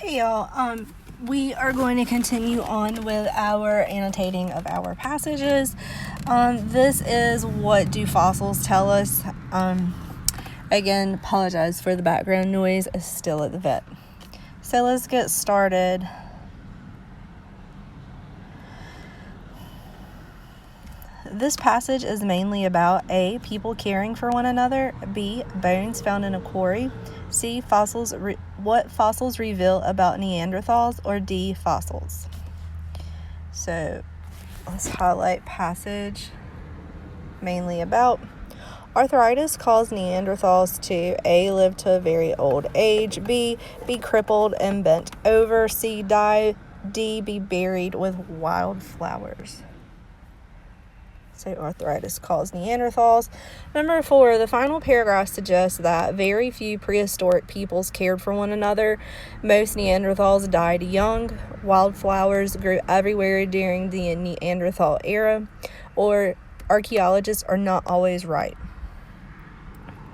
Hey y'all, we are going to continue on with our annotating of our passages. This is what do fossils tell us. Again, apologize for the background noise, is still at the vet. So let's get started. This passage is mainly about A, people caring for one another, B, bones found in a quarry, C, what fossils reveal about Neanderthals, or D, fossils. So let's highlight passage mainly about. Arthritis caused Neanderthals to A, live to a very old age, B, be crippled and bent over, C, die, D, be buried with wildflowers. So arthritis caused Neanderthals. Number 4, the final paragraph suggests that very few prehistoric peoples cared for one another. Most Neanderthals died young. Wildflowers grew everywhere during the Neanderthal era, or archaeologists are not always right.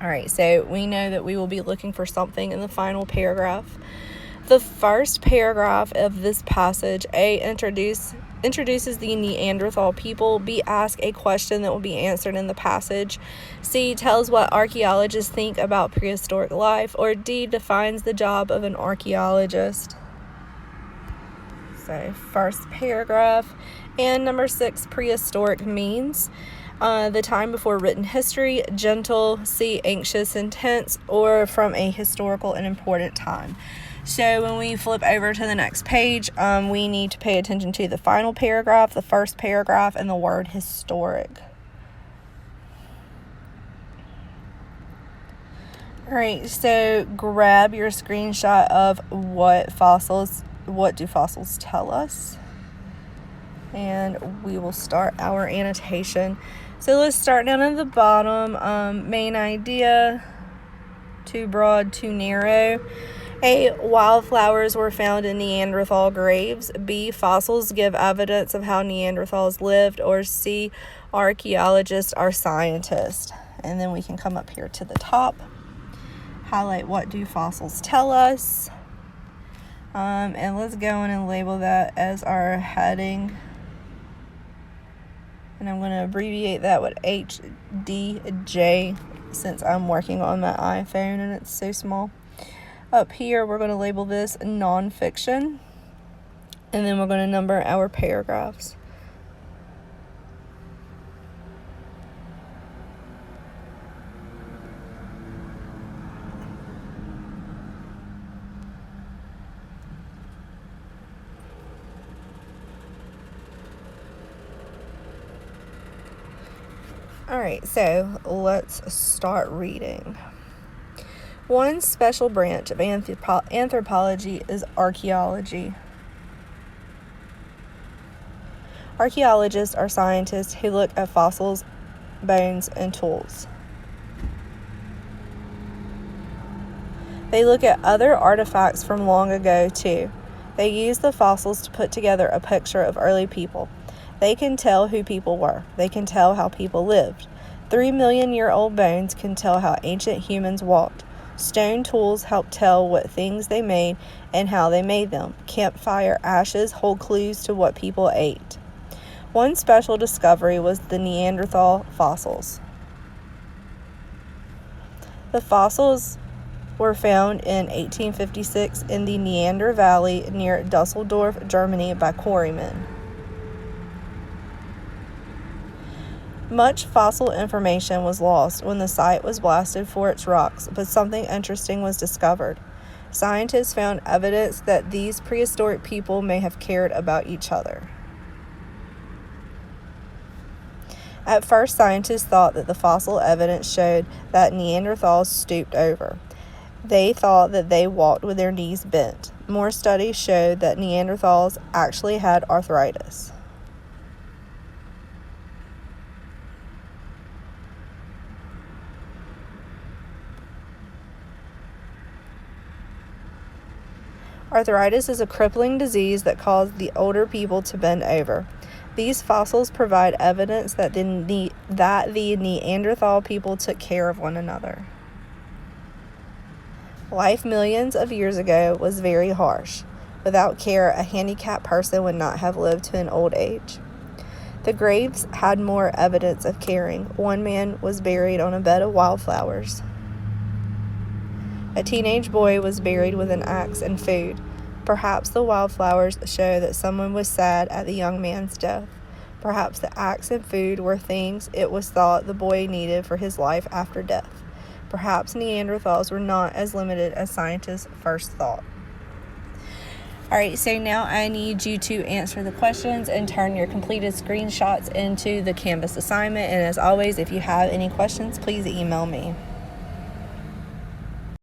All right, so we know that we will be looking for something in the final paragraph. The first paragraph of this passage, A, introduces the Neanderthal people, B, asks a question that will be answered in the passage, C, tells what archaeologists think about prehistoric life, or D, defines the job of an archaeologist. So first paragraph. And number 6, prehistoric means the time before written history, gentle, C, anxious, intense, or from a historical and important time. So when we flip over to the next page, we need to pay attention to the final paragraph, the first paragraph, and the word historic. All right, so grab your screenshot of what do fossils tell us? And we will start our annotation. So let's start down at the bottom. Main idea, too broad, too narrow. A, wildflowers were found in Neanderthal graves. B, fossils give evidence of how Neanderthals lived. Or C, archaeologists are scientists. And then we can come up here to the top, highlight what do fossils tell us. And let's go in and label that as our heading. And I'm going to abbreviate that with HDJ since I'm working on my iPhone and it's so small. Up here, we're going to label this nonfiction, and then we're going to number our paragraphs. All right, so let's start reading. One special branch of anthropology is archaeology. Archaeologists are scientists who look at fossils, bones, and tools. They look at other artifacts from long ago, too. They use the fossils to put together a picture of early people. They can tell who people were. They can tell how people lived. 3-million-year-old bones can tell how ancient humans walked. Stone tools help tell what things they made and how they made them. Campfire ashes hold clues to what people ate. One special discovery was the Neanderthal fossils. The fossils were found in 1856 in the Neander Valley near Dusseldorf, Germany by quarrymen. Much fossil information was lost when the site was blasted for its rocks, but something interesting was discovered. Scientists found evidence that these prehistoric people may have cared about each other. At first, scientists thought that the fossil evidence showed that Neanderthals stooped over. They thought that they walked with their knees bent. More studies showed that Neanderthals actually had arthritis. Arthritis is a crippling disease that caused the older people to bend over. These fossils provide evidence that the Neanderthal people took care of one another. Life millions of years ago was very harsh. Without care, a handicapped person would not have lived to an old age. The graves had more evidence of caring. One man was buried on a bed of wildflowers. A teenage boy was buried with an axe and food. Perhaps the wildflowers show that someone was sad at the young man's death. Perhaps the axe and food were things it was thought the boy needed for his life after death. Perhaps Neanderthals were not as limited as scientists first thought. Alright, so now I need you to answer the questions and turn your completed screenshots into the Canvas assignment. And as always, if you have any questions, please email me.